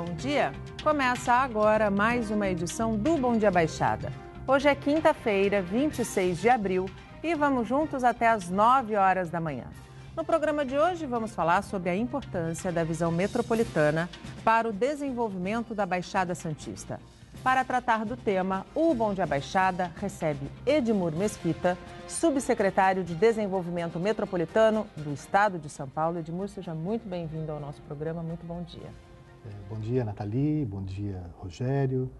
Bom dia! Começa agora mais uma edição do Bom Dia Baixada. Hoje é quinta-feira, 26 de abril, e vamos juntos até às 9 horas da manhã. No programa de hoje, vamos falar sobre a importância da visão metropolitana para o desenvolvimento da Baixada Santista. Para tratar do tema, o Bom Dia Baixada recebe Edmur Mesquita, subsecretário de Desenvolvimento Metropolitano do Estado de São Paulo. Edmur, seja muito bem-vindo ao nosso programa. Muito bom dia. Bom dia, Nathalie. Bom dia, Rogério.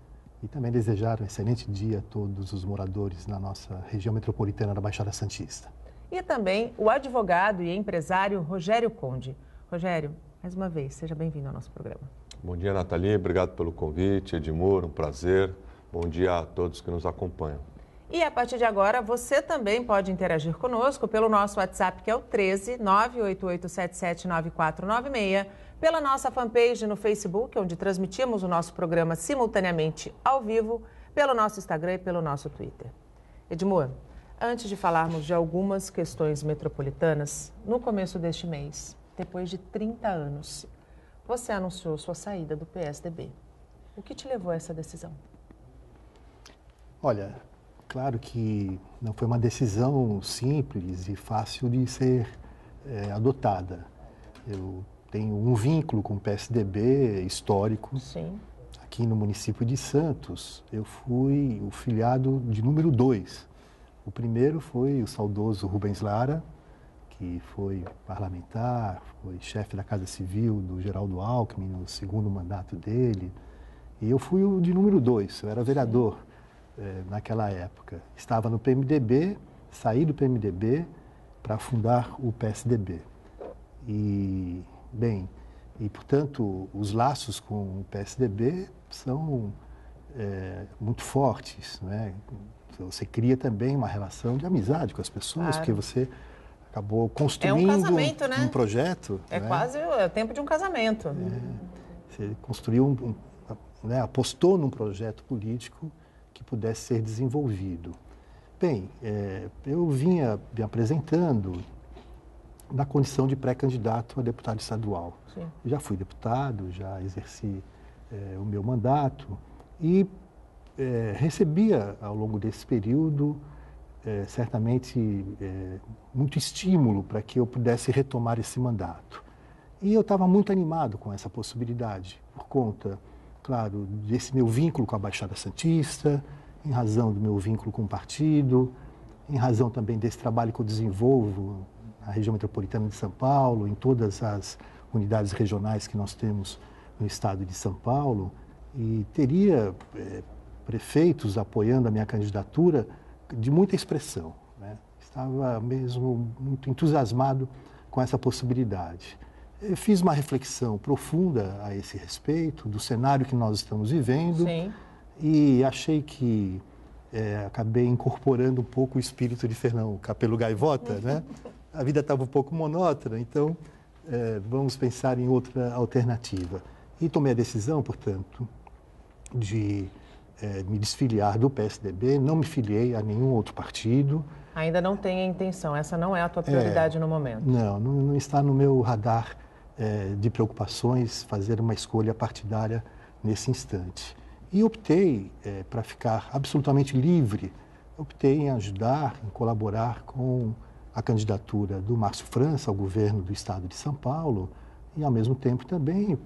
E também desejar um excelente dia a todos os moradores na nossa região metropolitana da Baixada Santista. E também o advogado e empresário Rogério Conde. Rogério, mais uma vez, seja bem-vindo ao nosso programa. Bom dia, Nathalie. Obrigado pelo convite. Edmur, um prazer. Bom dia a todos que nos acompanham. E a partir de agora, você também pode interagir conosco pelo nosso WhatsApp, que é o 13 988779496, pela nossa fanpage no Facebook, onde transmitimos o nosso programa simultaneamente ao vivo, pelo nosso Instagram e pelo nosso Twitter. Edmur, antes de falarmos de algumas questões metropolitanas, no começo deste mês, depois de 30 anos, você anunciou sua saída do PSDB. O que te levou a essa decisão? Olha, claro que não foi uma decisão simples e fácil de ser adotada. Eu tenho um vínculo com o PSDB histórico. Sim. Aqui no município de Santos, eu fui o filiado de número 2. O primeiro foi o saudoso Rubens Lara, que foi parlamentar, foi chefe da Casa Civil do Geraldo Alckmin no segundo mandato dele. E eu fui o de número 2, eu era vereador naquela época. Estava no PMDB, saí do PMDB para fundar o PSDB. E, bem, portanto, os laços com o PSDB são muito fortes, né? Você cria também uma relação de amizade com as pessoas, claro, porque você acabou construindo casamento, né? um projeto. É, né? Quase o tempo de um casamento. Você construiu, apostou num projeto político que pudesse ser desenvolvido. Bem, eu vinha me apresentando na condição de pré-candidato a deputado estadual. Sim. Já fui deputado, já exerci o meu mandato e recebia ao longo desse período certamente muito estímulo para que eu pudesse retomar esse mandato. E eu estava muito animado com essa possibilidade, por conta, claro, desse meu vínculo com a Baixada Santista, em razão do meu vínculo com o partido, em razão também desse trabalho que eu desenvolvo na região metropolitana de São Paulo, em todas as unidades regionais que nós temos no estado de São Paulo, e teria prefeitos apoiando a minha candidatura de muita expressão, né? Estava mesmo muito entusiasmado com essa possibilidade. Eu fiz uma reflexão profunda a esse respeito, do cenário que nós estamos vivendo. Sim. E achei que acabei incorporando um pouco o espírito de Fernão Capelo Gaivota, né? A vida estava um pouco monótona, então vamos pensar em outra alternativa. E tomei a decisão, portanto, de me desfiliar do PSDB, não me filiei a nenhum outro partido. Ainda não tem a intenção, essa não é a tua prioridade no momento. Não está no meu radar de preocupações fazer uma escolha partidária nesse instante. E optei, para ficar absolutamente livre, optei em ajudar, em colaborar com a candidatura do Márcio França ao governo do estado de São Paulo e, ao mesmo tempo, também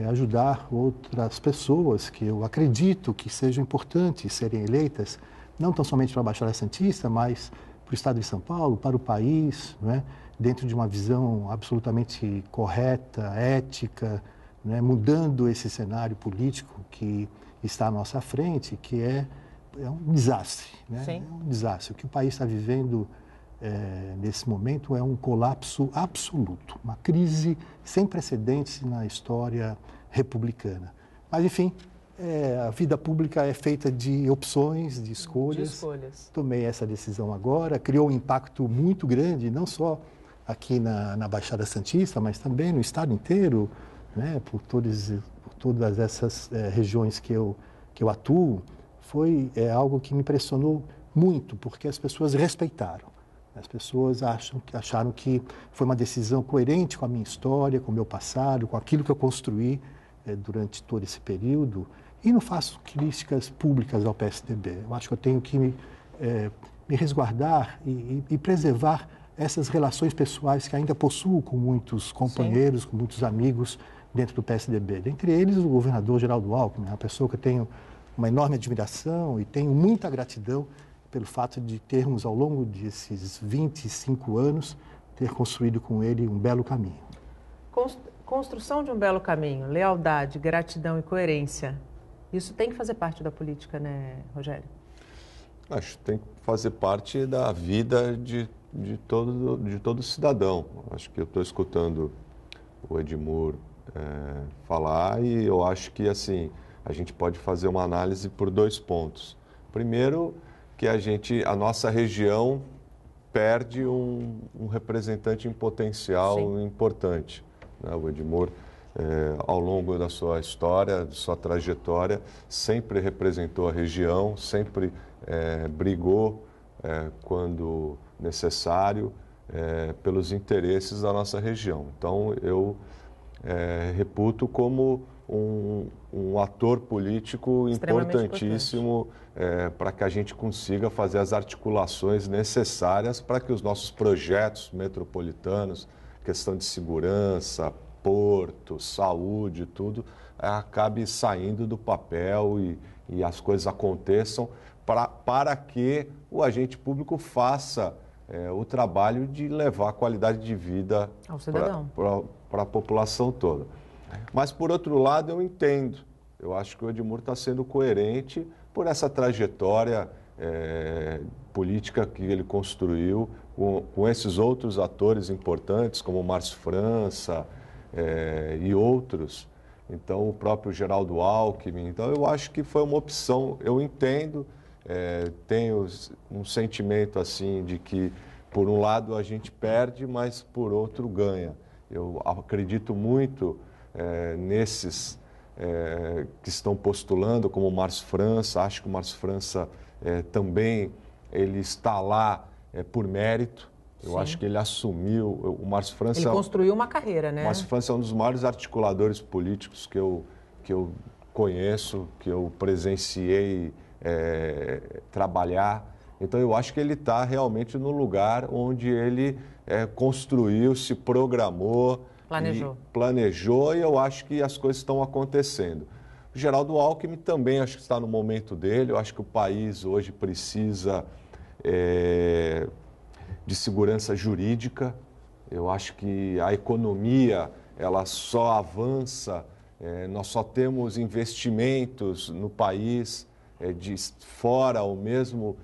ajudar outras pessoas que eu acredito que sejam importantes serem eleitas, não tão somente para a Baixada Santista, mas para o estado de São Paulo, para o país, né? Dentro de uma visão absolutamente correta, ética, né? Mudando esse cenário político que está à nossa frente, que é um desastre, né? Sim. É um desastre. O que o país está vivendo nesse momento é um colapso absoluto, uma crise sem precedentes na história republicana. Mas, enfim, a vida pública é feita de opções, de escolhas. Tomei essa decisão agora, criou um impacto muito grande, não só aqui na Baixada Santista, mas também no estado inteiro, né, por todas essas regiões que eu atuo. Foi algo que me impressionou muito, porque as pessoas respeitaram. As pessoas acharam que foi uma decisão coerente com a minha história, com o meu passado, com aquilo que eu construí durante todo esse período e não faço críticas públicas ao PSDB. Eu acho que eu tenho que me resguardar e preservar essas relações pessoais que ainda possuo com muitos companheiros, com muitos amigos dentro do PSDB. Dentre eles, o governador Geraldo Alckmin, uma pessoa que eu tenho uma enorme admiração e tenho muita gratidão pelo fato de termos, ao longo desses 25 anos, ter construído com ele um belo caminho. Construção de um belo caminho, lealdade, gratidão e coerência, isso tem que fazer parte da política, né, Rogério? Acho que tem que fazer parte da vida de todo cidadão. Acho que eu estou escutando o Edmur falar e eu acho que assim a gente pode fazer uma análise por 2 pontos. Primeiro, que a nossa região perde um representante em potencial importante, né? O Edmur, ao longo da sua história, de sua trajetória, sempre representou a região, sempre brigou quando necessário pelos interesses da nossa região. Então, eu reputo como um ator político importantíssimo para que a gente consiga fazer as articulações necessárias para que os nossos projetos metropolitanos, questão de segurança, porto, saúde, tudo, acabe saindo do papel e as coisas aconteçam para que o agente público faça o trabalho de levar qualidade de vida ao cidadão, para a população toda. Mas, por outro lado, eu entendo. Eu acho que o Edmur está sendo coerente por essa trajetória política que ele construiu com esses outros atores importantes, como o Márcio França e outros. Então, o próprio Geraldo Alckmin. Então, eu acho que foi uma opção. Eu entendo, tenho um sentimento assim de que, por um lado, a gente perde, mas, por outro, ganha. Eu acredito muito nesses que estão postulando, como o Márcio França. Acho que o Márcio França também ele está lá por mérito. Eu acho que ele assumiu, o Márcio França... Ele construiu uma carreira, né? O Márcio França é um dos maiores articuladores políticos que eu conheço, que eu presenciei trabalhar. Então, eu acho que ele está realmente no lugar onde ele construiu, se programou... Planejou e eu acho que as coisas estão acontecendo. O Geraldo Alckmin também acho que está no momento dele. Eu acho que o país hoje precisa de segurança jurídica. Eu acho que a economia ela só avança, nós só temos investimentos no país de fora ou mesmo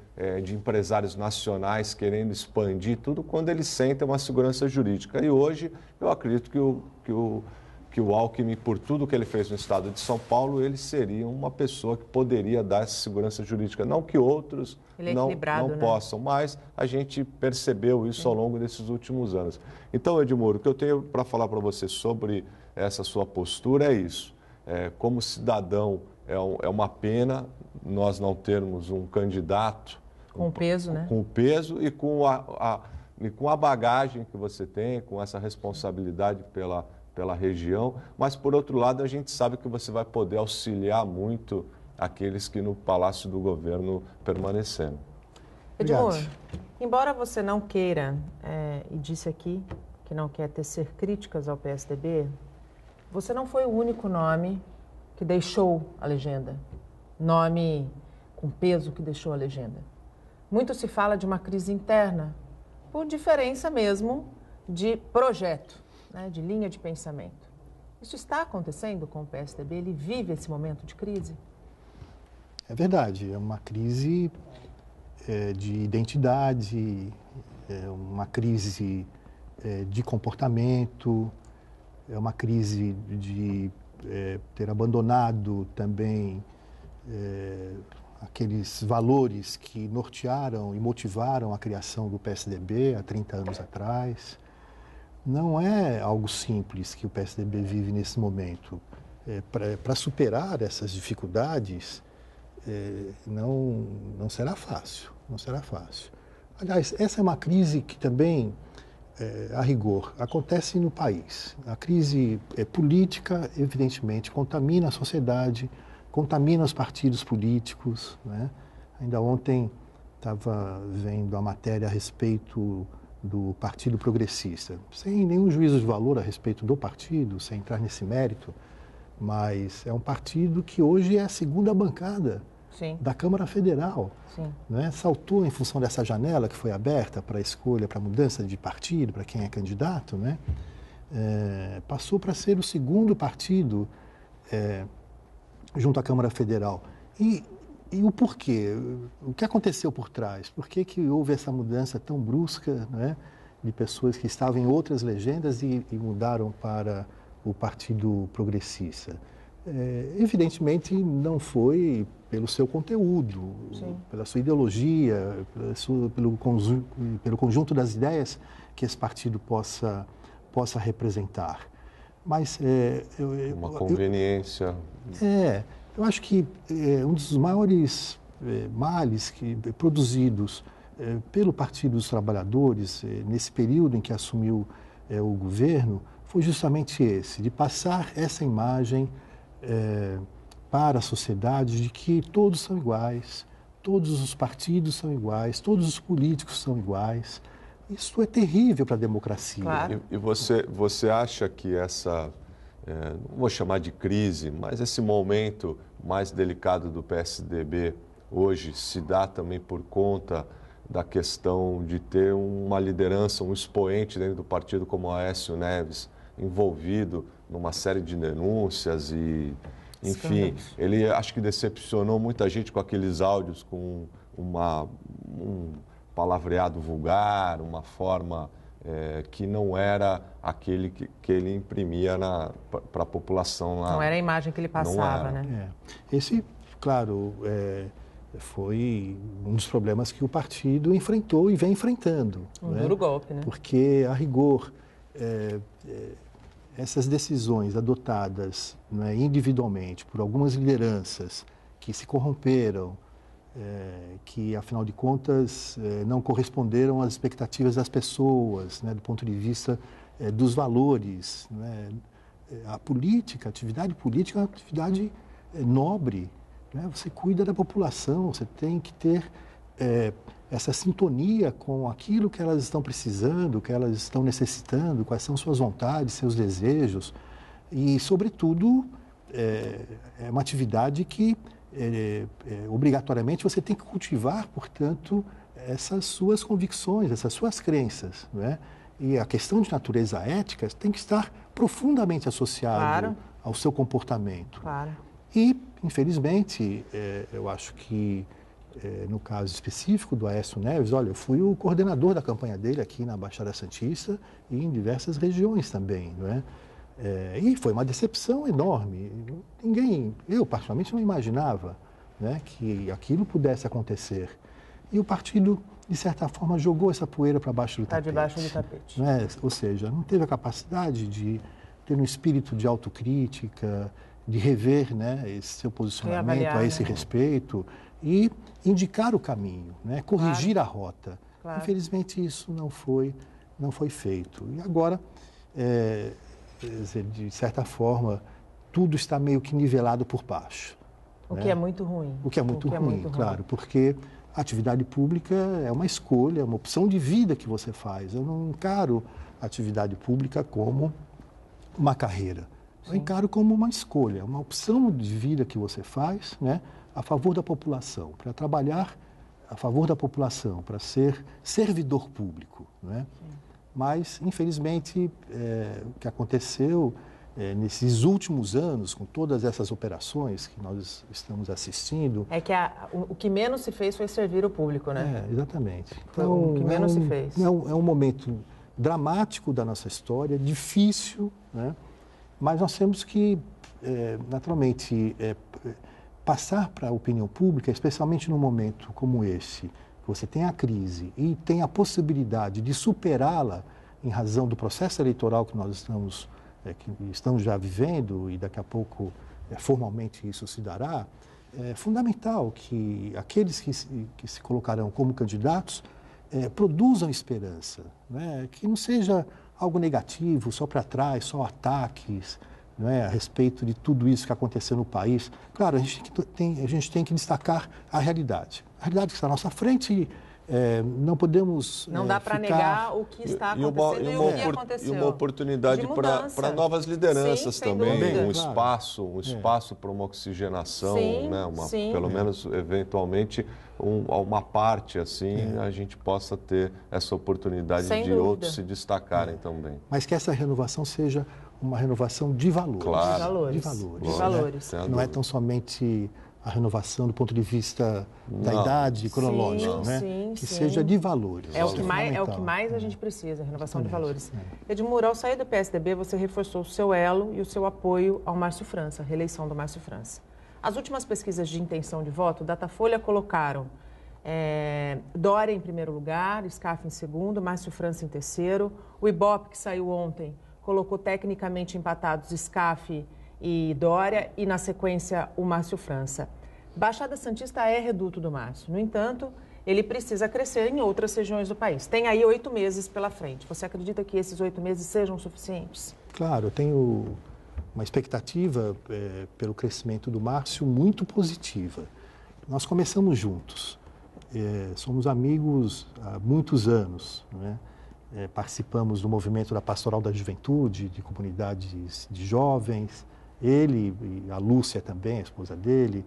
de empresários nacionais querendo expandir tudo quando eles sentem uma segurança jurídica. E hoje eu acredito que o Alckmin, por tudo que ele fez no estado de São Paulo, ele seria uma pessoa que poderia dar essa segurança jurídica. Não que outros não possam, mas a gente percebeu isso ao longo desses últimos anos. Então, Edmur, o que eu tenho para falar para você sobre essa sua postura é isso. Como cidadão, é uma pena nós não termos um candidato com peso, né? Com o peso e com a bagagem que você tem, com essa responsabilidade pela região, mas, por outro lado, a gente sabe que você vai poder auxiliar muito aqueles que no Palácio do Governo permaneceram. Edmur, embora você não queira, e disse aqui que não quer tecer críticas ao PSDB, você não foi o único nome que deixou a legenda, nome com peso que deixou a legenda. Muito se fala de uma crise interna, por diferença mesmo de projeto, né, de linha de pensamento. Isso está acontecendo com o PSDB? Ele vive esse momento de crise? É verdade, é uma crise de identidade, é uma crise de comportamento, é uma crise de ter abandonado também aqueles valores que nortearam e motivaram a criação do PSDB há 30 anos atrás. Não é algo simples que o PSDB vive nesse momento. Para superar essas dificuldades, não será fácil, não será fácil. Aliás, essa é uma crise que também a rigor, acontece no país. A crise política, evidentemente, contamina a sociedade, contamina os partidos políticos, né? Ainda ontem estava vendo a matéria a respeito do Partido Progressista, sem nenhum juízo de valor a respeito do partido, sem entrar nesse mérito, mas é um partido que hoje é a segunda bancada da Câmara Federal. Né? Saltou em função dessa janela que foi aberta para a escolha, para a mudança de partido, para quem é candidato, né? Passou para ser o segundo partido junto à Câmara Federal. E o porquê? O que aconteceu por trás? Por que houve essa mudança tão brusca, né, de pessoas que estavam em outras legendas e mudaram para o Partido Progressista? Evidentemente, não foi pelo seu conteúdo, pela sua ideologia, pelo conjunto das ideias que esse partido possa representar. Mas uma conveniência. Eu acho que um dos maiores males produzidos pelo Partido dos Trabalhadores nesse período em que assumiu o governo foi justamente esse, de passar essa imagem para a sociedade de que todos são iguais, todos os partidos são iguais, todos os políticos são iguais. Isso é terrível para a democracia. Claro. E você acha que essa, não vou chamar de crise, mas esse momento mais delicado do PSDB hoje se dá também por conta da questão de ter uma liderança, um expoente dentro do partido como Aécio Neves, envolvido numa série de denúncias e, enfim, ele acho que decepcionou muita gente com aqueles áudios com um palavreado vulgar, uma forma que não era aquele que ele imprimia para a população lá. Não era a imagem que ele passava, né? Esse, claro, foi um dos problemas que o partido enfrentou e vem enfrentando. Um duro golpe, né? Porque, a rigor, essas decisões adotadas, né, individualmente por algumas lideranças que se corromperam, que, afinal de contas, não corresponderam às expectativas das pessoas, né, do ponto de vista dos valores, né? A política, a atividade política é uma atividade nobre, né? Você cuida da população, você tem que ter essa sintonia com aquilo que elas estão precisando, que elas estão necessitando, quais são suas vontades, seus desejos. E, sobretudo, é uma atividade que, obrigatoriamente, você tem que cultivar, portanto, essas suas convicções, essas suas crenças, né? E a questão de natureza ética tem que estar profundamente associada ao seu comportamento. Claro. E, infelizmente, eu acho que, no caso específico do Aécio Neves, olha, eu fui o coordenador da campanha dele aqui na Baixada Santista e em diversas regiões também, não é? E foi uma decepção enorme. Eu particularmente não imaginava, né, que aquilo pudesse acontecer. E o partido, de certa forma, jogou essa poeira para baixo do tapete. Está debaixo do tapete. Né? Ou seja, não teve a capacidade de ter um espírito de autocrítica, de rever, né, esse seu posicionamento a esse respeito e indicar o caminho, né, corrigir a rota. Claro. Infelizmente, isso não foi feito. E agora, de certa forma, tudo está meio que nivelado por baixo. O que é muito ruim. O que é muito ruim, claro, porque a atividade pública é uma escolha, é uma opção de vida que você faz. Eu não encaro a atividade pública como uma carreira. Eu encaro como uma escolha, uma opção de vida que você faz, né, a favor da população, para trabalhar a favor da população, para ser servidor público, né? Mas, infelizmente, o que aconteceu nesses últimos anos, com todas essas operações que nós estamos assistindo... É que o que menos se fez foi servir o público, né? Exatamente. Então, o que menos se fez. É um momento dramático da nossa história, difícil, né? Mas nós temos que, naturalmente, passar para a opinião pública, especialmente num momento como esse, que você tem a crise e tem a possibilidade de superá-la em razão do processo eleitoral que nós estamos já vivendo e daqui a pouco formalmente isso se dará, é fundamental que aqueles que se colocarão como candidatos produzam esperança, né? Que não seja algo negativo, só para trás, só ataques, né, a respeito de tudo isso que aconteceu no país. Claro, a gente tem que destacar a realidade. A realidade que está à nossa frente, não podemos Não dá para negar o que está acontecendo e o que aconteceu. E uma oportunidade para novas lideranças. Sim, também. Bem, um espaço para uma oxigenação, sim, né? Sim. Pelo menos, eventualmente, uma parte assim, a gente possa ter essa oportunidade de outros se destacarem também. Mas que essa renovação seja uma renovação de valores. Claro. De valores. De valores. Né? Não é tão somente a renovação do ponto de vista da idade cronológica, né? Que seja de valores. É o que mais a gente precisa, a renovação de valores. Edmur, ao sair do PSDB, você reforçou o seu elo e o seu apoio ao Márcio França, a reeleição do Márcio França. As últimas pesquisas de intenção de voto, Datafolha colocaram Dória em primeiro lugar, Scaff em segundo, Márcio França em terceiro. O Ibope, que saiu ontem, colocou tecnicamente empatados Scaff e Dória e, na sequência, o Márcio França. Baixada Santista é reduto do Márcio. No entanto, ele precisa crescer em outras regiões do país. Tem aí 8 meses pela frente. Você acredita que esses 8 meses sejam suficientes? Claro, eu tenho uma expectativa pelo crescimento do Márcio muito positiva. Nós começamos juntos. Somos amigos há muitos anos, né? Participamos do movimento da Pastoral da Juventude, de comunidades de jovens, ele e a Lúcia também, a esposa dele.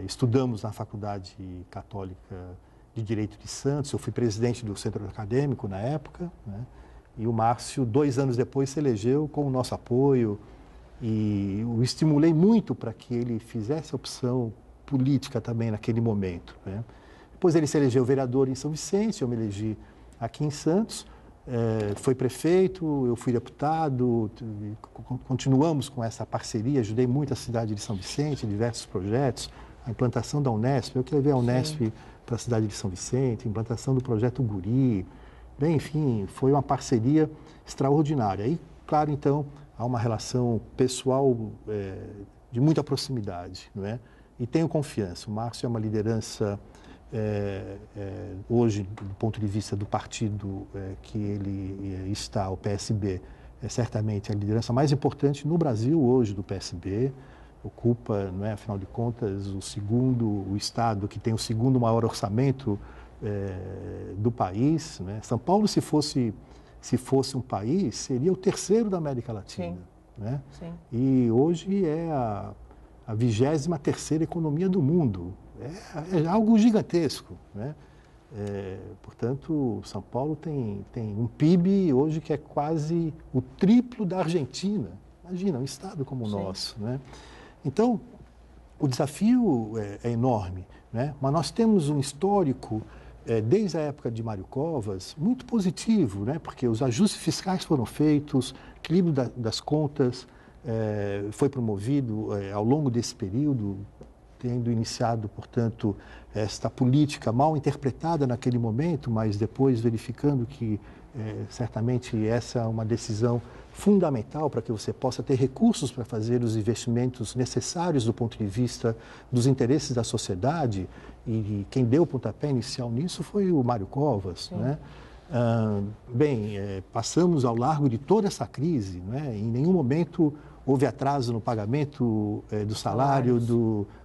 Estudamos na Faculdade Católica de Direito de Santos, eu fui presidente do centro acadêmico na época, né? E o Márcio, 2 anos depois, se elegeu com o nosso apoio e o estimulei muito para que ele fizesse a opção política também naquele momento, né? Depois ele se elegeu vereador em São Vicente, eu me elegi aqui em Santos, foi prefeito, eu fui deputado, continuamos com essa parceria, ajudei muito a cidade de São Vicente em diversos projetos, a implantação da Unesp, eu que levei a Unesp para a cidade de São Vicente, a implantação do projeto Guri, bem, enfim, foi uma parceria extraordinária. E, claro, então, há uma relação pessoal de muita proximidade, não é? E tenho confiança, o Márcio é uma liderança hoje, do ponto de vista do partido que ele está, o PSB, é certamente a liderança mais importante no Brasil hoje do PSB, ocupa, não é, afinal de contas, o estado que tem o segundo maior orçamento do país, né? São Paulo, se fosse um país, seria o terceiro da América Latina. Sim. Né? Sim. E hoje é a 23ª economia do mundo. É algo gigantesco, né? Portanto, São Paulo tem um PIB hoje que é quase o triplo da Argentina. Imagina, um estado como o nosso, né? Então, o desafio é enorme, né? Mas nós temos um histórico, desde a época de Mário Covas, muito positivo, né? Porque os ajustes fiscais foram feitos, equilíbrio das contas foi promovido ao longo desse período, tendo iniciado, portanto, esta política mal interpretada naquele momento, mas depois verificando que certamente essa é uma decisão fundamental para que você possa ter recursos para fazer os investimentos necessários do ponto de vista dos interesses da sociedade, e quem deu o pontapé inicial nisso foi o Mário Covas, né? Passamos ao largo de toda essa crise, né? Em nenhum momento houve atraso no pagamento do salário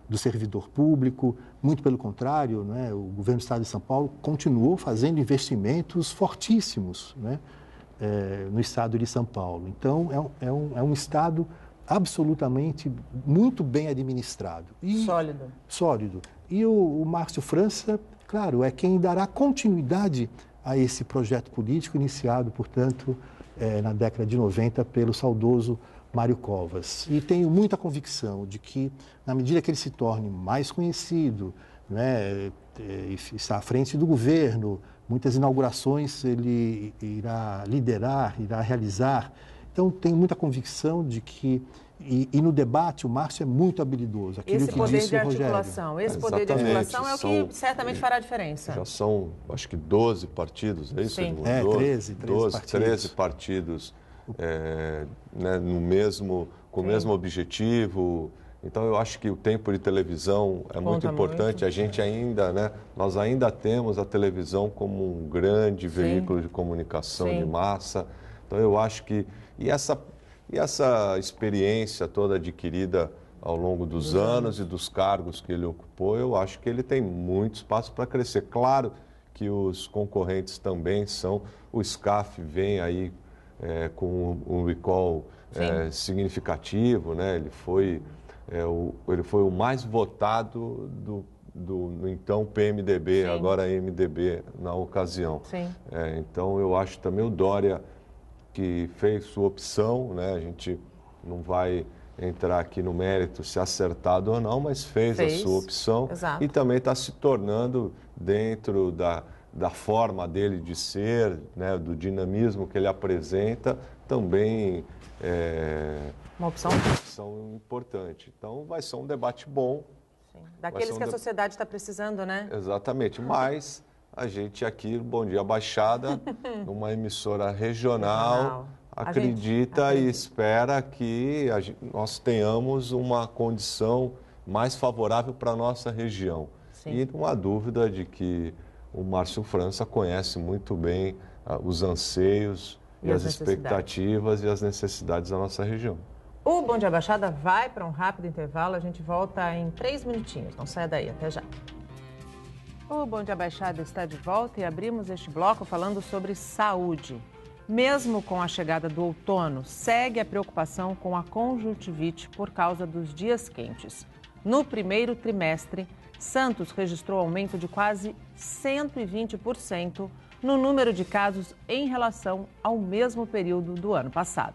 do servidor público, muito pelo contrário, né? O governo do Estado de São Paulo continuou fazendo investimentos fortíssimos, né? No Estado de São Paulo. Então, é um Estado absolutamente muito bem administrado. Sólido. E o Márcio França, claro, é quem dará continuidade a esse projeto político iniciado, portanto, na década de 90 pelo saudoso Mário Covas. E tenho muita convicção de que, na medida que ele se torne mais conhecido, né, está à frente do governo, muitas inaugurações ele irá liderar, irá realizar. Então, tenho muita convicção de que, e no debate, o Márcio é muito habilidoso. Esse poder de articulação, poder de articulação é o que certamente fará a diferença. Já são, acho que 12 partidos, é isso? Sim. 13 partidos né, com o mesmo objetivo. Então, eu acho que o tempo de televisão é muito importante. Muito. A gente ainda, né, nós ainda temos a televisão como um grande veículo de comunicação de massa. Então, eu acho que... E essa experiência toda adquirida ao longo dos anos e dos cargos que ele ocupou, eu acho que ele tem muito espaço para crescer. Claro que os concorrentes também são. O SCAF vem aí com um recall significativo, né? Ele foi o mais votado no então PMDB, agora MDB, na ocasião. Então, eu acho também o Dória, que fez sua opção, né? A gente não vai entrar aqui no mérito se acertado ou não, mas fez a sua opção. Exato. E também está se tornando, dentro da forma dele de ser, né, do dinamismo que ele apresenta, também uma opção importante. Então, vai ser um debate bom. Daqueles que a sociedade está precisando, né? Exatamente, mas a gente aqui, Bom Dia Baixada, numa emissora regional, acredita e espera que nós tenhamos uma condição mais favorável para a nossa região. E não há dúvida de que o Márcio França conhece muito bem os anseios e as expectativas e as necessidades da nossa região. O Bom Dia Baixada vai para um rápido intervalo, a gente volta em 3 minutinhos, não saia daí, até já. O Bom Dia Baixada está de volta e abrimos este bloco falando sobre saúde. Mesmo com a chegada do outono, segue a preocupação com a conjuntivite por causa dos dias quentes. No primeiro trimestre, Santos registrou aumento de quase 120% no número de casos em relação ao mesmo período do ano passado.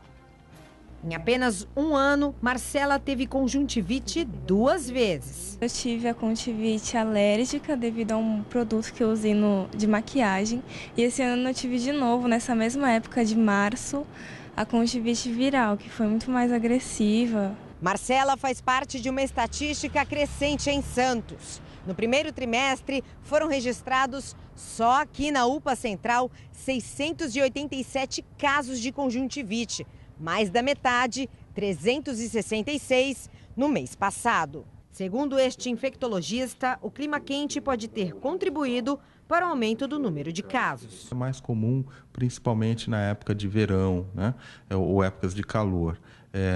Em apenas um ano, Marcela teve conjuntivite 2 vezes. Eu tive a conjuntivite alérgica devido a um produto que eu usei de maquiagem. E esse ano eu tive de novo, nessa mesma época de março, a conjuntivite viral, que foi muito mais agressiva. Marcela faz parte de uma estatística crescente em Santos. No primeiro trimestre, foram registrados, só aqui na UPA Central, 687 casos de conjuntivite. Mais da metade, 366, no mês passado. Segundo este infectologista, o clima quente pode ter contribuído para o aumento do número de casos. É mais comum, principalmente na época de verão, né? Ou épocas de calor.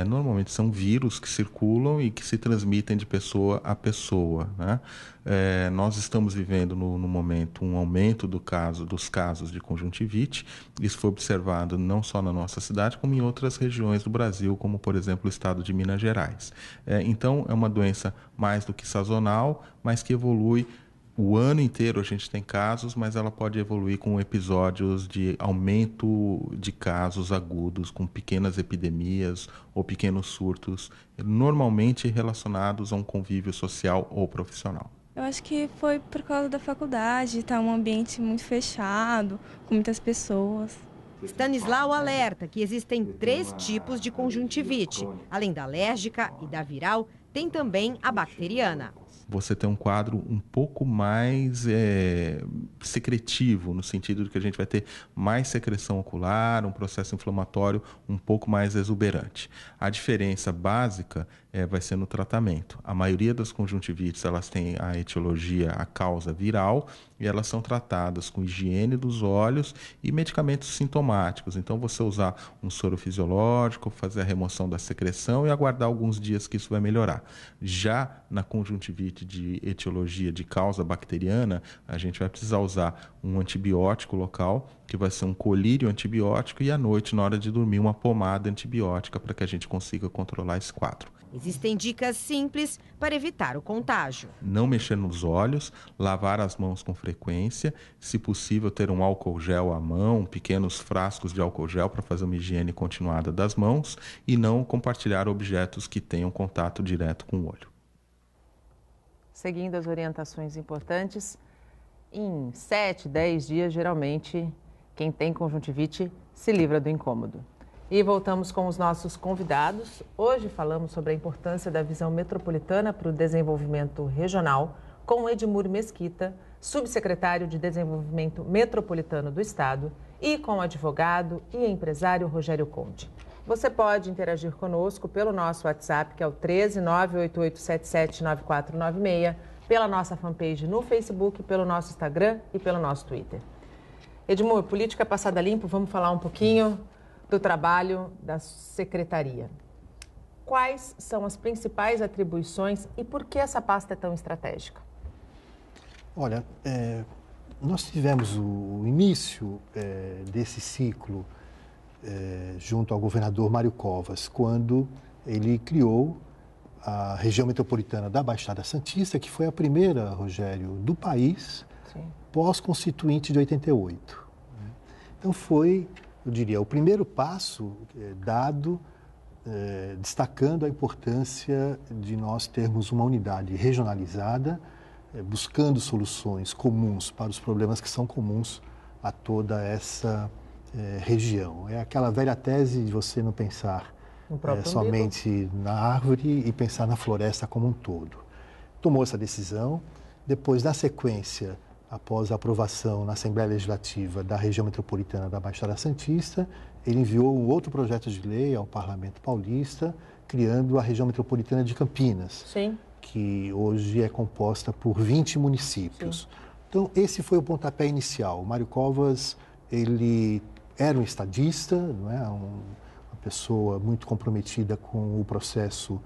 Normalmente são vírus que circulam e que se transmitem de pessoa a pessoa, né? Nós estamos vivendo no momento um aumento dos casos de conjuntivite. Isso foi observado não só na nossa cidade, como em outras regiões do Brasil, como por exemplo o estado de Minas Gerais. Então é uma doença mais do que sazonal, mas que evolui. O ano inteiro a gente tem casos, mas ela pode evoluir com episódios de aumento de casos agudos, com pequenas epidemias ou pequenos surtos, normalmente relacionados a um convívio social ou profissional. Eu acho que foi por causa da faculdade, estar um ambiente muito fechado, com muitas pessoas. Stanislau alerta que existem 3 tipos de conjuntivite. Além da alérgica e da viral, tem também a bacteriana. Você tem um quadro um pouco mais secretivo, no sentido de que a gente vai ter mais secreção ocular, um processo inflamatório um pouco mais exuberante. A diferença básica vai ser no tratamento. A maioria das conjuntivites, elas têm a etiologia, a causa viral, e elas são tratadas com higiene dos olhos e medicamentos sintomáticos. Então, você usar um soro fisiológico, fazer a remoção da secreção e aguardar alguns dias que isso vai melhorar. Já na conjuntivite de etiologia de causa bacteriana, a gente vai precisar usar um antibiótico local, que vai ser um colírio antibiótico, e à noite, na hora de dormir, uma pomada antibiótica para que a gente consiga controlar esse quadro. Existem dicas simples para evitar o contágio. Não mexer nos olhos, lavar as mãos com frequência, se possível ter um álcool gel à mão, pequenos frascos de álcool gel para fazer uma higiene continuada das mãos, e não compartilhar objetos que tenham contato direto com o olho. Seguindo as orientações importantes, em 7, 10 dias, geralmente, quem tem conjuntivite se livra do incômodo. E voltamos com os nossos convidados. Hoje falamos sobre a importância da visão metropolitana para o desenvolvimento regional, com Edmur Mesquita, subsecretário de Desenvolvimento Metropolitano do Estado, e com o advogado e empresário Rogério Conde. Você pode interagir conosco pelo nosso WhatsApp, que é o 13988779496, pela nossa fanpage no Facebook, pelo nosso Instagram e pelo nosso Twitter. Edmur, política passada limpo, vamos falar um pouquinho do trabalho da secretaria. Quais são as principais atribuições e por que essa pasta é tão estratégica? Olha, nós tivemos o início desse ciclo junto ao governador Mário Covas, quando ele criou a região metropolitana da Baixada Santista, que foi a primeira, Rogério, do país, pós-constituinte de 88. Então foi, eu diria, o primeiro passo dado, destacando a importância de nós termos uma unidade regionalizada, buscando soluções comuns para os problemas que são comuns a toda essa região. É aquela velha tese de você não pensar somente na árvore e pensar na floresta como um todo. Tomou essa decisão, depois, na sequência, após a aprovação na Assembleia Legislativa da região metropolitana da Baixada Santista, ele enviou um outro projeto de lei ao Parlamento Paulista, criando a região metropolitana de Campinas, que hoje é composta por 20 municípios. Então, esse foi o pontapé inicial. O Mário Covas, ele era um estadista, não é? Uma pessoa muito comprometida com o processo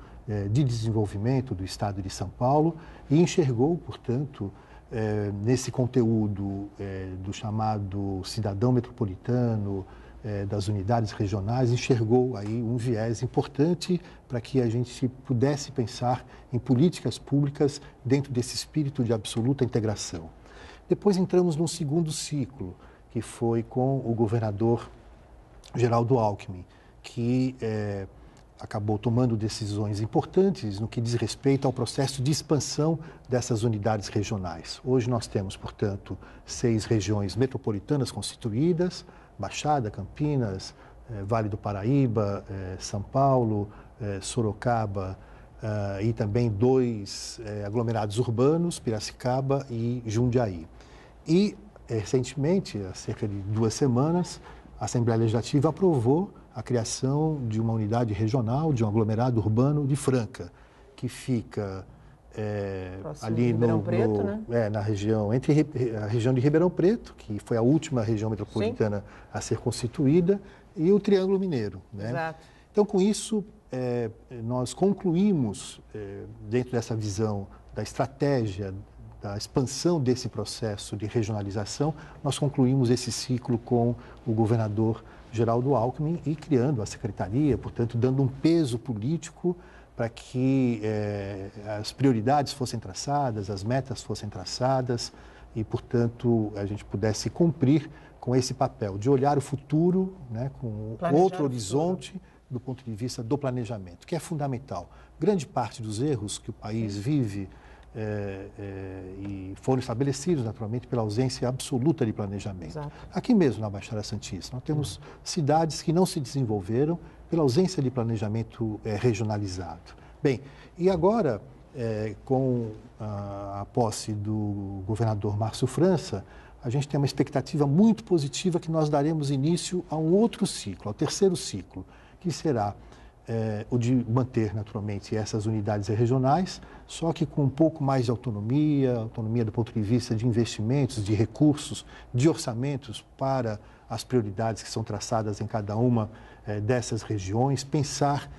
de desenvolvimento do Estado de São Paulo e enxergou, portanto, nesse conteúdo do chamado cidadão metropolitano, das unidades regionais, enxergou aí um viés importante para que a gente pudesse pensar em políticas públicas dentro desse espírito de absoluta integração. Depois entramos num segundo ciclo, que foi com o governador Geraldo Alckmin, que acabou tomando decisões importantes no que diz respeito ao processo de expansão dessas unidades regionais. Hoje nós temos, portanto, 6 regiões metropolitanas constituídas: Baixada, Campinas, Vale do Paraíba, São Paulo, Sorocaba e também 2 aglomerados urbanos, Piracicaba e Jundiaí. E, recentemente, há cerca de 2 semanas, a Assembleia Legislativa aprovou a criação de uma unidade regional, de um aglomerado urbano de Franca, que fica ali na região, entre a região de Ribeirão Preto, que foi a última região metropolitana a ser constituída, e o Triângulo Mineiro, né? Exato. Então, com isso, nós concluímos, dentro dessa visão da estratégia, da expansão desse processo de regionalização, nós concluímos esse ciclo com o governador Geraldo Alckmin e criando a secretaria, portanto, dando um peso político para que as prioridades fossem traçadas, as metas fossem traçadas e, portanto, a gente pudesse cumprir com esse papel de olhar o futuro, né, com outro horizonte do ponto de vista do planejamento, que é fundamental. Grande parte dos erros que o país vive e foram estabelecidos, naturalmente, pela ausência absoluta de planejamento. Exato. Aqui mesmo, na Baixada Santista, nós temos cidades que não se desenvolveram pela ausência de planejamento regionalizado. Bem, e agora, com a posse do governador Márcio França, a gente tem uma expectativa muito positiva que nós daremos início a um outro ciclo, ao terceiro ciclo, que será o de manter, naturalmente, essas unidades regionais, só que com um pouco mais de autonomia do ponto de vista de investimentos, de recursos, de orçamentos para as prioridades que são traçadas em cada uma dessas regiões, pensar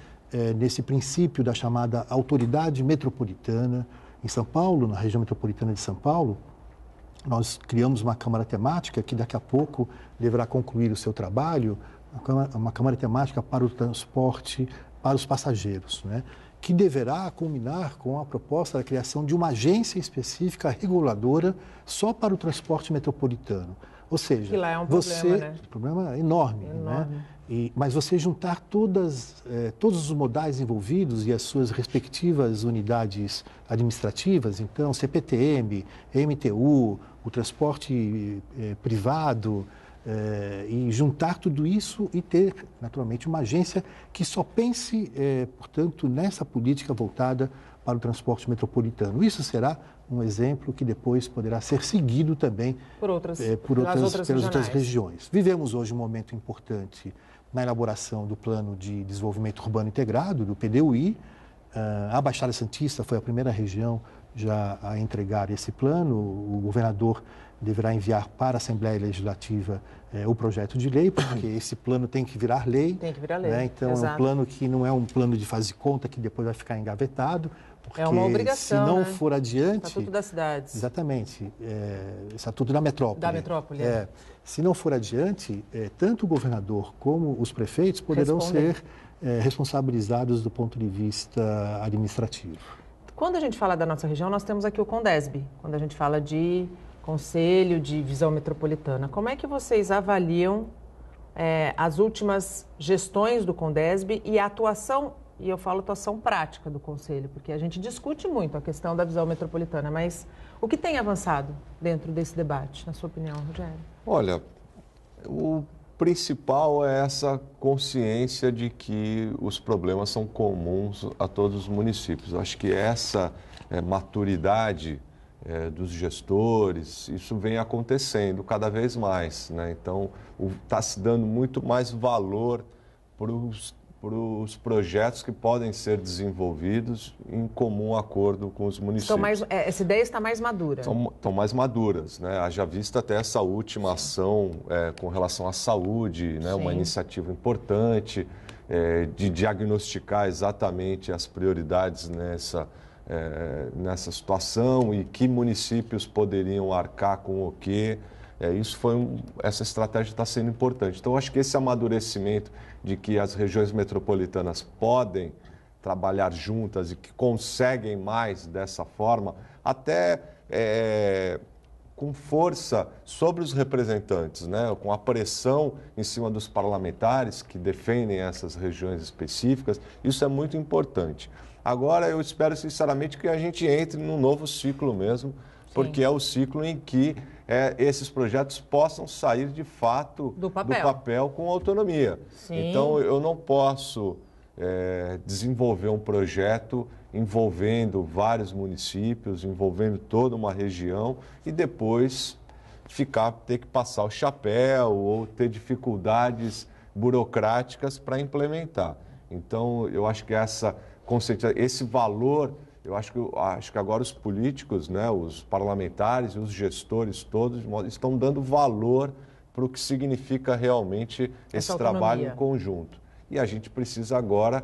nesse princípio da chamada autoridade metropolitana. Em São Paulo, na região metropolitana de São Paulo, nós criamos uma Câmara Temática que daqui a pouco deverá concluir o seu trabalho, uma Câmara Temática para o transporte para os passageiros, né? Que deverá culminar com a proposta da criação de uma agência específica reguladora só para o transporte metropolitano. Ou seja, que lá é um problema, né? Um problema enorme, né? Mas você juntar todos os modais envolvidos e as suas respectivas unidades administrativas, então CPTM, MTU, o transporte privado, e juntar tudo isso e ter, naturalmente, uma agência que só pense, portanto, nessa política voltada para o transporte metropolitano. Isso será um exemplo que depois poderá ser seguido também pelas outras regiões. Vivemos hoje um momento importante na elaboração do Plano de Desenvolvimento Urbano Integrado, do PDUI. A Baixada Santista foi a primeira região já a entregar esse plano. O governador deverá enviar para a Assembleia Legislativa o projeto de lei, porque esse plano tem que virar lei. Tem que virar lei, né? Então, exato. É um plano que não é um plano de faz de conta que depois vai ficar engavetado, porque é uma obrigação, se não né? for adiante... Estatuto das cidades. Exatamente. Estatuto da metrópole. Da metrópole, Se não for adiante, tanto o governador como os prefeitos poderão ser responsabilizados do ponto de vista administrativo. Quando a gente fala da nossa região, nós temos aqui o CONDESB, quando a gente fala de Conselho de Visão Metropolitana. Como é que vocês avaliam as últimas gestões do CONDESB e a atuação, e eu falo atuação prática do Conselho, porque a gente discute muito a questão da visão metropolitana, mas o que tem avançado dentro desse debate, na sua opinião, Rogério? Olha, o principal é essa consciência de que os problemas são comuns a todos os municípios. Eu acho que essa maturidade dos gestores, isso vem acontecendo cada vez mais, né? Então, está se dando muito mais valor para os projetos que podem ser desenvolvidos em comum acordo com os municípios. Essa ideia está mais madura. Estão mais maduras, né? Haja vista até essa última ação com relação à saúde, né? Uma iniciativa importante de diagnosticar exatamente as prioridades nessa situação e que municípios poderiam arcar com o quê. Essa estratégia está sendo importante. Então, eu acho que esse amadurecimento de que as regiões metropolitanas podem trabalhar juntas e que conseguem mais dessa forma, até com força sobre os representantes, né? Com a pressão em cima dos parlamentares que defendem essas regiões específicas, isso é muito importante. Agora, eu espero sinceramente que a gente entre num novo ciclo mesmo, porque é o ciclo em que esses projetos possam sair de fato do papel com autonomia. Sim. Então, eu não posso desenvolver um projeto envolvendo vários municípios, envolvendo toda uma região e depois ter que passar o chapéu ou ter dificuldades burocráticas para implementar. Então, eu acho que esse valor, eu acho que agora os políticos, né, os parlamentares e os gestores todos estão dando valor para o que significa realmente esse trabalho em conjunto. E a gente precisa agora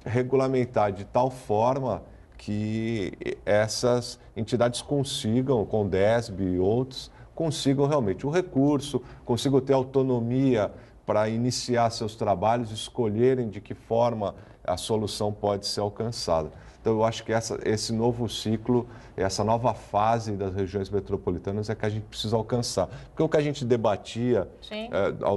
regulamentar de tal forma que essas entidades consigam, CONDESB e outros, consigam realmente o recurso, consigam ter autonomia para iniciar seus trabalhos, escolherem de que forma a solução pode ser alcançada. Então, eu acho que esse novo ciclo, essa nova fase das regiões metropolitanas é que a gente precisa alcançar. Porque o que a gente debatia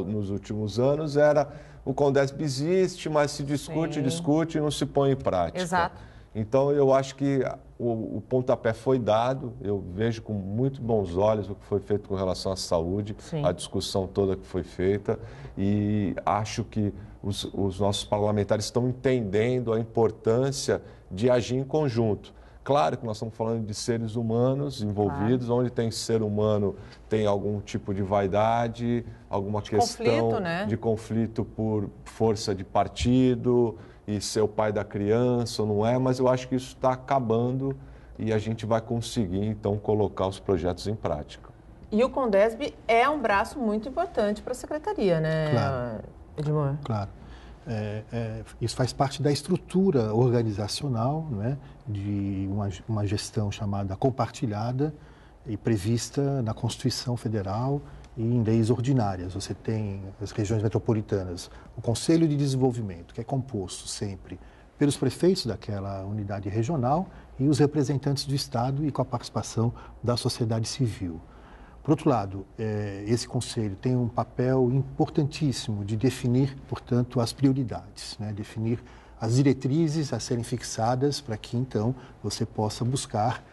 nos últimos anos era o CONDESB existe, mas se discute e não se põe em prática. Exato. Então, eu acho que o pontapé foi dado, eu vejo com muito bons olhos o que foi feito com relação à saúde, a discussão toda que foi feita, e acho que os nossos parlamentares estão entendendo a importância de agir em conjunto. Claro que nós estamos falando de seres humanos envolvidos, onde tem ser humano, tem algum tipo de vaidade, alguma questão de conflito por força de partido e ser o pai da criança, ou não é, mas eu acho que isso está acabando e a gente vai conseguir, então, colocar os projetos em prática. E o CONDESB é um braço muito importante para a Secretaria, né, Edmur? Claro. Isso faz parte da estrutura organizacional, não é, de uma gestão chamada compartilhada e prevista na Constituição Federal e em leis ordinárias. Você tem as regiões metropolitanas, o Conselho de Desenvolvimento, que é composto sempre pelos prefeitos daquela unidade regional e os representantes do Estado e com a participação da sociedade civil. Por outro lado, esse conselho tem um papel importantíssimo de definir, portanto, as prioridades, né? Definir as diretrizes a serem fixadas para que, então, você possa buscar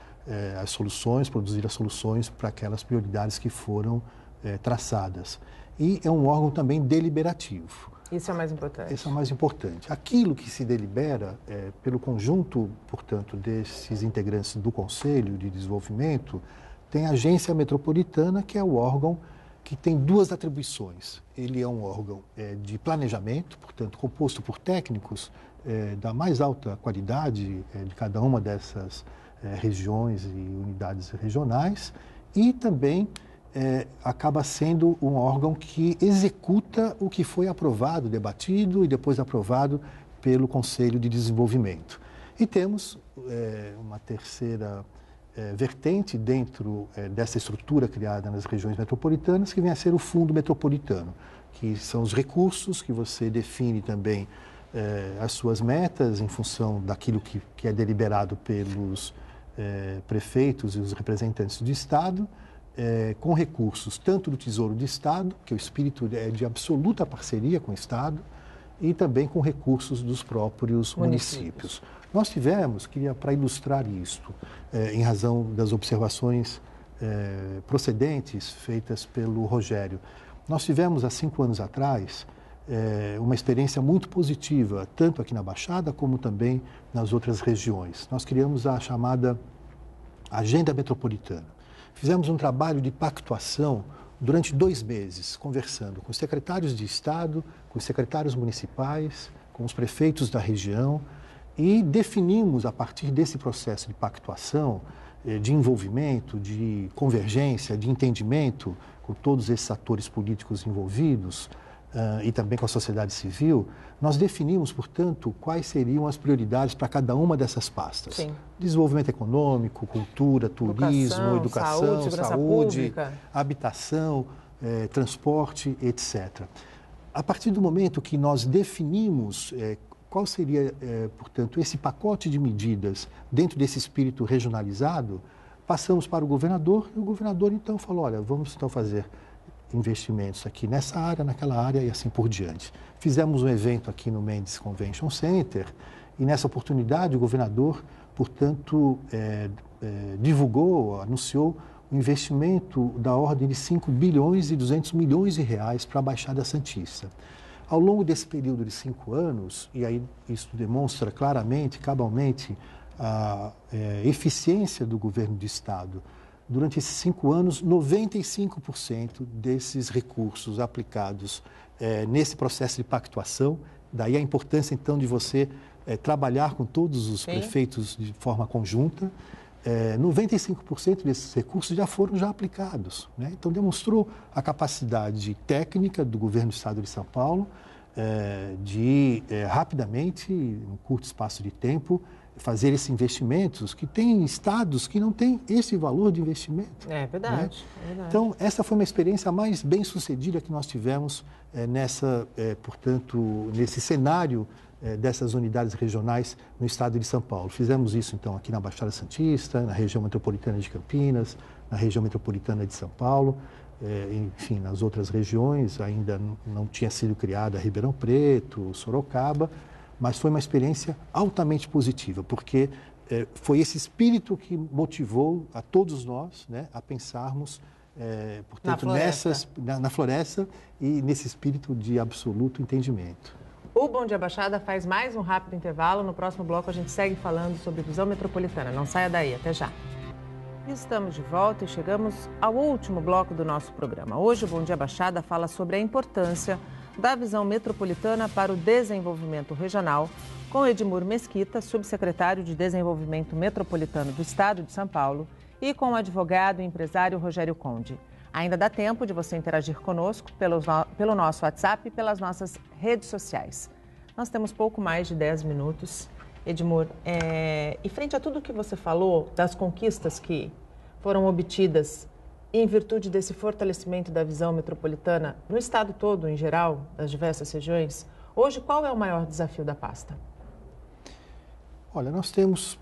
as soluções, produzir as soluções para aquelas prioridades que foram traçadas. E é um órgão também deliberativo. Isso é o mais importante. Isso é o mais importante. Aquilo que se delibera pelo conjunto, portanto, desses integrantes do Conselho de Desenvolvimento, tem a Agência Metropolitana, que é o órgão que tem duas atribuições. Ele é um órgão de planejamento, portanto, composto por técnicos da mais alta qualidade de cada uma dessas regiões e unidades regionais, e também acaba sendo um órgão que executa o que foi aprovado, debatido e depois aprovado pelo Conselho de Desenvolvimento. E temos uma terceira vertente dentro dessa estrutura criada nas regiões metropolitanas, que vem a ser o Fundo Metropolitano, que são os recursos que você define também as suas metas em função daquilo que é deliberado pelos prefeitos e os representantes do Estado, com recursos tanto do Tesouro do Estado, que o espírito é de absoluta parceria com o Estado, e também com recursos dos próprios municípios. Nós tivemos, para ilustrar isto, em razão das observações procedentes feitas pelo Rogério, nós tivemos há 5 anos atrás uma experiência muito positiva, tanto aqui na Baixada como também nas outras regiões. Nós criamos a chamada Agenda Metropolitana. Fizemos um trabalho de pactuação durante 2 meses, conversando com os secretários de Estado, com os secretários municipais, com os prefeitos da região, e definimos, a partir desse processo de pactuação, de envolvimento, de convergência, de entendimento com todos esses atores políticos envolvidos e também com a sociedade civil, nós definimos, portanto, quais seriam as prioridades para cada uma dessas pastas. Sim. Desenvolvimento econômico, cultura, turismo, educação, saúde, habitação, transporte, etc. A partir do momento que nós definimos qual seria, portanto, esse pacote de medidas dentro desse espírito regionalizado, passamos para o governador e o governador então falou, olha, vamos então fazer investimentos aqui nessa área, naquela área e assim por diante. Fizemos um evento aqui no Mendes Convention Center e nessa oportunidade o governador, portanto, divulgou, anunciou um investimento da ordem de 5 bilhões e 200 milhões de reais para a Baixada Santista. Ao longo desse período de 5 anos, e aí isso demonstra claramente, cabalmente, a eficiência do governo do Estado, durante esses 5 anos, 95% desses recursos aplicados nesse processo de pactuação, daí a importância, então, de você trabalhar com todos os prefeitos de forma conjunta, 95% desses recursos já foram aplicados, né? Então, demonstrou a capacidade técnica do governo do Estado de São Paulo de rapidamente, em um curto espaço de tempo, fazer esses investimentos, que tem estados que não têm esse valor de investimento. É verdade, né? É verdade. Então, essa foi uma experiência mais bem sucedida que nós tivemos portanto, nesse cenário dessas unidades regionais no estado de São Paulo. Fizemos isso, então, aqui na Baixada Santista, na região metropolitana de Campinas, na região metropolitana de São Paulo, enfim, nas outras regiões ainda não tinha sido criada Ribeirão Preto, Sorocaba, mas foi uma experiência altamente positiva, porque foi esse espírito que motivou a todos nós, né, a pensarmos, portanto, na floresta e nesse espírito de absoluto entendimento. O Bom Dia Baixada faz mais um rápido intervalo. No próximo bloco a gente segue falando sobre visão metropolitana. Não saia daí, até já. Estamos de volta e chegamos ao último bloco do nosso programa. Hoje o Bom Dia Baixada fala sobre a importância da visão metropolitana para o desenvolvimento regional, com Edmur Mesquita, subsecretário de Desenvolvimento Metropolitano do Estado de São Paulo, e com o advogado e empresário Rogério Conde. Ainda dá tempo de você interagir conosco pelo nosso WhatsApp e pelas nossas redes sociais. Nós temos pouco mais de 10 minutos. Edmur, e frente a tudo que você falou, das conquistas que foram obtidas em virtude desse fortalecimento da visão metropolitana no estado todo, em geral, das diversas regiões, hoje qual é o maior desafio da pasta? Olha, nós temos,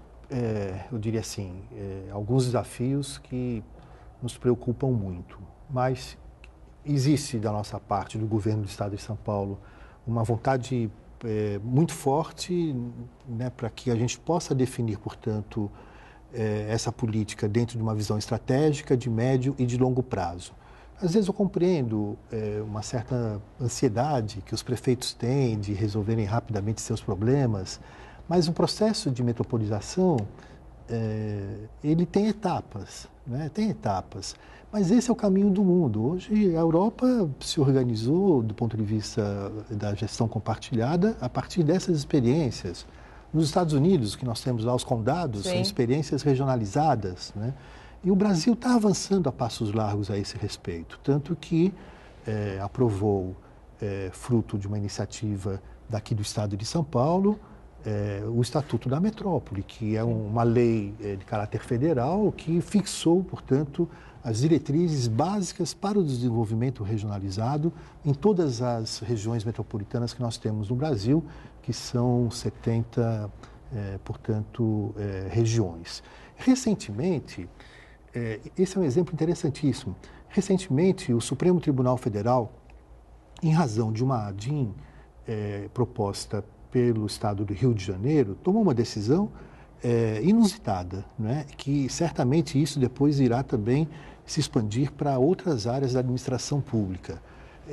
eu diria assim, alguns desafios que nos preocupam muito, mas existe da nossa parte, do governo do Estado de São Paulo, uma vontade muito forte, né, para que a gente possa definir, portanto, essa política dentro de uma visão estratégica de médio e de longo prazo. Às vezes eu compreendo uma certa ansiedade que os prefeitos têm de resolverem rapidamente seus problemas, mas o processo de metropolização, ele tem etapas, né? Tem etapas. Mas esse é o caminho do mundo. Hoje a Europa se organizou do ponto de vista da gestão compartilhada a partir dessas experiências. Nos Estados Unidos, que nós temos lá os condados, são experiências regionalizadas, né? E o Brasil está avançando a passos largos a esse respeito, tanto que aprovou, fruto de uma iniciativa daqui do Estado de São Paulo, o Estatuto da Metrópole, que é uma lei de caráter federal que fixou, portanto, as diretrizes básicas para o desenvolvimento regionalizado em todas as regiões metropolitanas que nós temos no Brasil, que são 70, portanto, regiões. Recentemente, esse é um exemplo interessantíssimo. Recentemente, o Supremo Tribunal Federal, em razão de uma ADIM proposta pelo Estado do Rio de Janeiro, tomou uma decisão inusitada, né? Que certamente isso depois irá também se expandir para outras áreas da administração pública,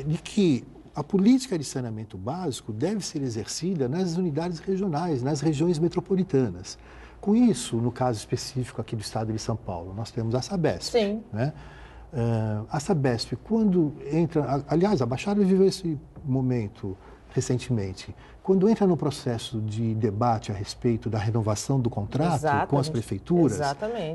de que a política de saneamento básico deve ser exercida nas unidades regionais, nas regiões metropolitanas. Com isso, no caso específico aqui do Estado de São Paulo, nós temos a Sabesp. Sim. Né? A Sabesp, quando entra... Aliás, a Baixada viveu esse momento recentemente. Quando entra no processo de debate a respeito da renovação do contrato com as prefeituras,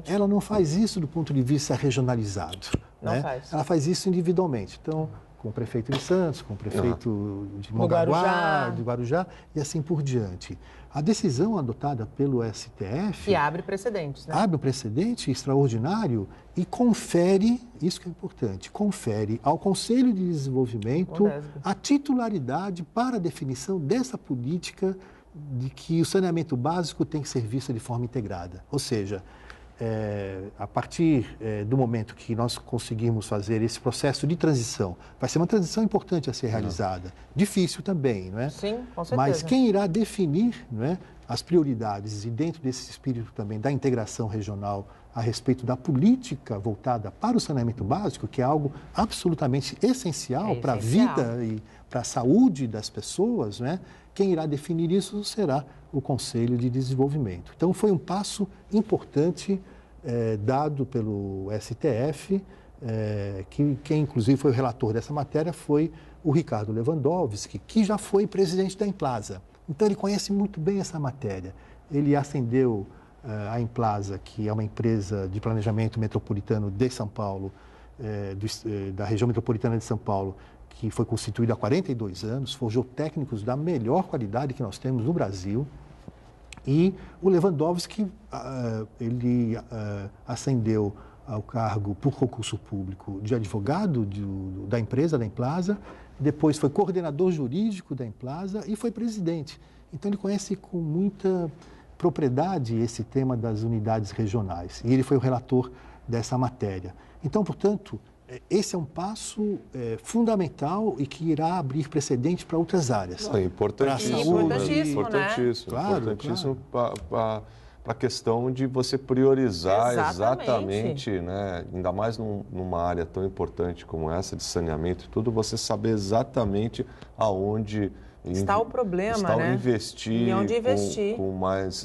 ela não faz isso do ponto de vista regionalizado. Não né? faz. Ela faz isso individualmente. Então, com o prefeito de Santos, com o prefeito de Mongaguá, de Guarujá e assim por diante. A decisão adotada pelo STF... Que abre precedentes, né? Abre um precedente extraordinário e confere, isso que é importante, confere ao Conselho de Desenvolvimento a titularidade para a definição dessa política de que o saneamento básico tem que ser visto de forma integrada. Ou seja, a partir do momento que nós conseguirmos fazer esse processo de transição, vai ser uma transição importante a ser realizada, difícil também, não é? Sim, com certeza. Mas quem irá definir, não é, as prioridades e dentro desse espírito também da integração regional a respeito da política voltada para o saneamento básico, que é algo absolutamente essencial para a vida e para a saúde das pessoas, não é? Quem irá definir isso será o Conselho de Desenvolvimento. Então, foi um passo importante dado pelo STF, quem inclusive foi o relator dessa matéria foi o Ricardo Lewandowski, que já foi presidente da Implaza. Então, ele conhece muito bem essa matéria. Ele ascendeu a Implaza, que é uma empresa de planejamento metropolitano de São Paulo, da região metropolitana de São Paulo, que foi constituída há 42 anos, forjou técnicos da melhor qualidade que nós temos no Brasil. E o Lewandowski, ele ascendeu ao cargo por concurso público de advogado da empresa, da Implaza, depois foi coordenador jurídico da Implaza e foi presidente. Então, ele conhece com muita propriedade esse tema das unidades regionais. E ele foi o relator dessa matéria. Então, portanto, esse é um passo fundamental e que irá abrir precedente para outras áreas. Importantíssimo. Importantíssimo para a questão de você priorizar exatamente, né? Ainda mais numa área tão importante como essa de saneamento e tudo, você saber exatamente aonde está o problema, né? Investir e onde investir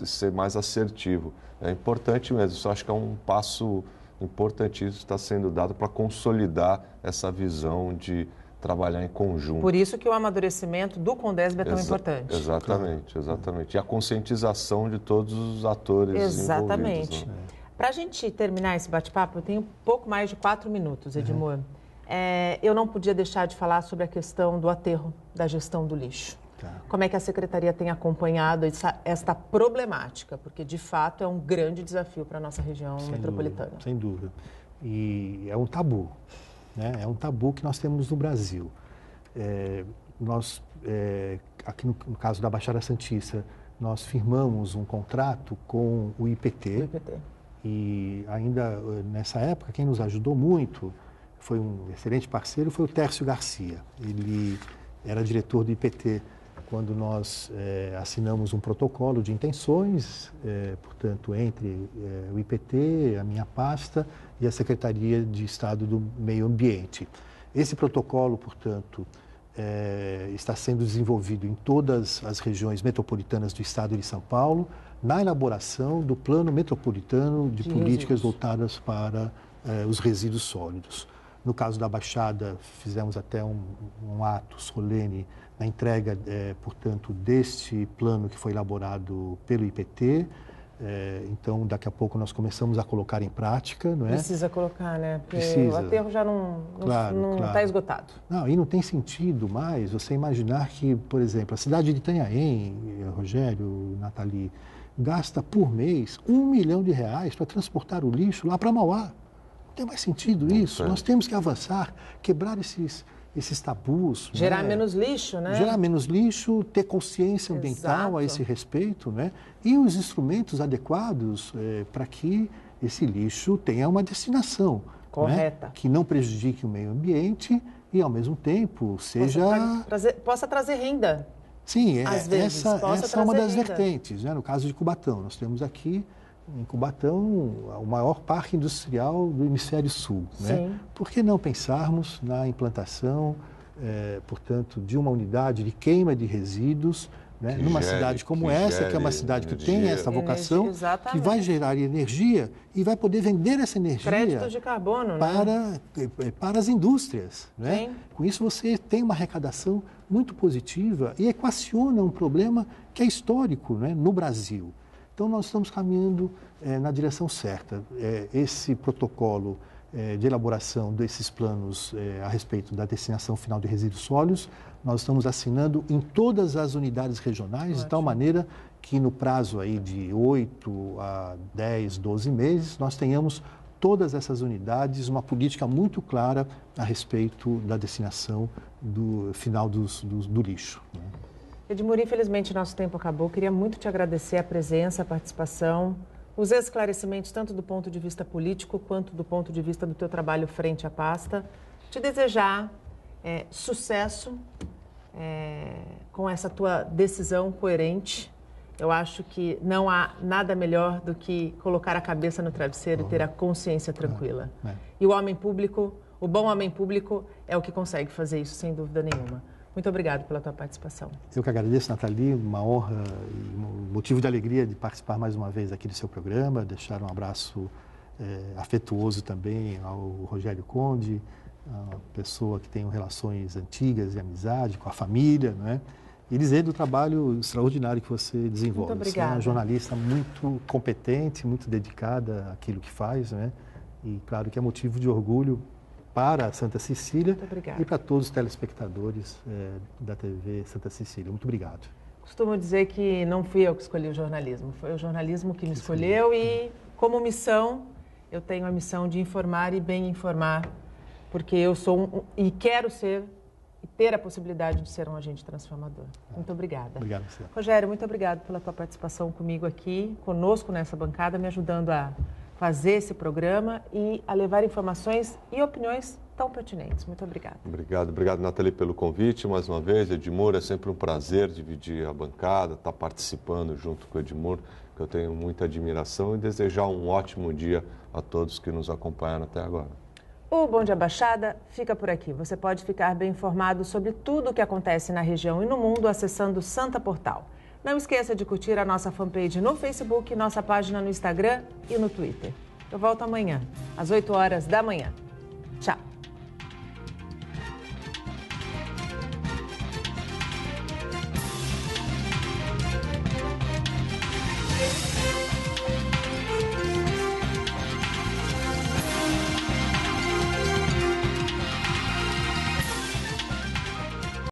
ser mais assertivo. É importante mesmo. Isso acho que é um passo importantíssimo que está sendo dado para consolidar essa visão de trabalhar em conjunto. Por isso que o amadurecimento do Condesb é tão importante. Exatamente. E a conscientização de todos os atores envolvidos. Né? Para a gente terminar esse bate-papo, eu tenho pouco mais de 4 minutos, Edmur. Eu não podia deixar de falar sobre a questão do aterro, da gestão do lixo. Como é que a Secretaria tem acompanhado esta problemática? Porque, de fato, é um grande desafio para a nossa região metropolitana. Sem dúvida. E é um tabu, né? É um tabu que nós temos no Brasil. Aqui no caso da Baixada Santista, nós firmamos um contrato com o IPT. E ainda nessa época, quem nos ajudou muito, foi um excelente parceiro, foi o Tércio Garcia. Ele era diretor do IPT quando nós assinamos um protocolo de intenções, portanto, entre o IPT, a minha pasta e a Secretaria de Estado do Meio Ambiente. Esse protocolo, portanto, está sendo desenvolvido em todas as regiões metropolitanas do Estado de São Paulo, na elaboração do Plano Metropolitano de Políticas voltadas para os resíduos sólidos. No caso da Baixada, fizemos até um ato solene na entrega, portanto, deste plano que foi elaborado pelo IPT. Então, daqui a pouco nós começamos a colocar em prática, não é? Precisa colocar, né? Porque Precisa. o aterro já não está esgotado. Não, e não tem sentido mais você imaginar que, por exemplo, a cidade de Itanhaém, Rogério, Nathalie, gasta por mês R$1 milhão para transportar o lixo lá para Mauá. Não tem mais sentido isso. Nós temos que avançar, quebrar esses tabus. Gerar menos lixo, né? Gerar menos lixo, ter consciência ambiental a esse respeito, né? E os instrumentos adequados para que esse lixo tenha uma destinação. Correta. Né? Que não prejudique o meio ambiente e, ao mesmo tempo, seja... Possa trazer renda. Sim, essa é uma das vertentes. Né? No caso de Cubatão, nós temos aqui em Cubatão o maior parque industrial do hemisfério sul. Né? Por que não pensarmos na implantação, portanto, de uma unidade de queima de resíduos, né? Numa cidade como essa, que é uma cidade que tem essa vocação, que vai gerar energia e vai poder vender essa energia créditos de carbono, para as indústrias. Né? Com isso você tem uma arrecadação muito positiva e equaciona um problema que é histórico, né, no Brasil. Então nós estamos caminhando na direção certa. Esse protocolo de elaboração desses planos a respeito da destinação final de resíduos sólidos, nós estamos assinando em todas as unidades regionais, de tal maneira que no prazo aí de 8 a 10, 12 meses, nós tenhamos todas essas unidades uma política muito clara a respeito da destinação final do lixo. Né? Edmur, infelizmente nosso tempo acabou. Queria muito te agradecer a presença, a participação, os esclarecimentos tanto do ponto de vista político quanto do ponto de vista do teu trabalho frente à pasta. Te desejar sucesso com essa tua decisão coerente. Eu acho que não há nada melhor do que colocar a cabeça no travesseiro e ter a consciência tranquila. E o homem público, o bom homem público, é o que consegue fazer isso, sem dúvida nenhuma. Muito obrigado pela tua participação. Eu que agradeço, Nathalie, uma honra e um motivo de alegria de participar mais uma vez aqui do seu programa, deixar um abraço afetuoso também ao Rogério Conde, uma pessoa que tem relações antigas de amizade com a família, né? E dizer do trabalho extraordinário que você desenvolve. Muito obrigada. Você é uma jornalista muito competente, muito dedicada àquilo que faz, né? E claro que é motivo de orgulho para Santa Cecília e para todos os telespectadores da TV Santa Cecília. Muito obrigado. Costumo dizer que não fui eu que escolhi o jornalismo, foi o jornalismo que me escolheu e, como missão, eu tenho a missão de informar e bem informar, porque eu sou e quero ser e ter a possibilidade de ser um agente transformador. Muito obrigada. Obrigado, você. Rogério, muito obrigado pela tua participação comigo aqui, conosco nessa bancada, me ajudando a fazer esse programa e a levar informações e opiniões tão pertinentes. Muito obrigada. Obrigado, Nathalie, pelo convite. Mais uma vez, Edmur, é sempre um prazer dividir a bancada, estar participando junto com o Edmur, que eu tenho muita admiração, e desejar um ótimo dia a todos que nos acompanharam até agora. O Bom Dia Baixada fica por aqui. Você pode ficar bem informado sobre tudo o que acontece na região e no mundo acessando o Santa Portal. Não esqueça de curtir a nossa fanpage no Facebook, nossa página no Instagram e no Twitter. Eu volto amanhã, às 8 horas da manhã. Tchau!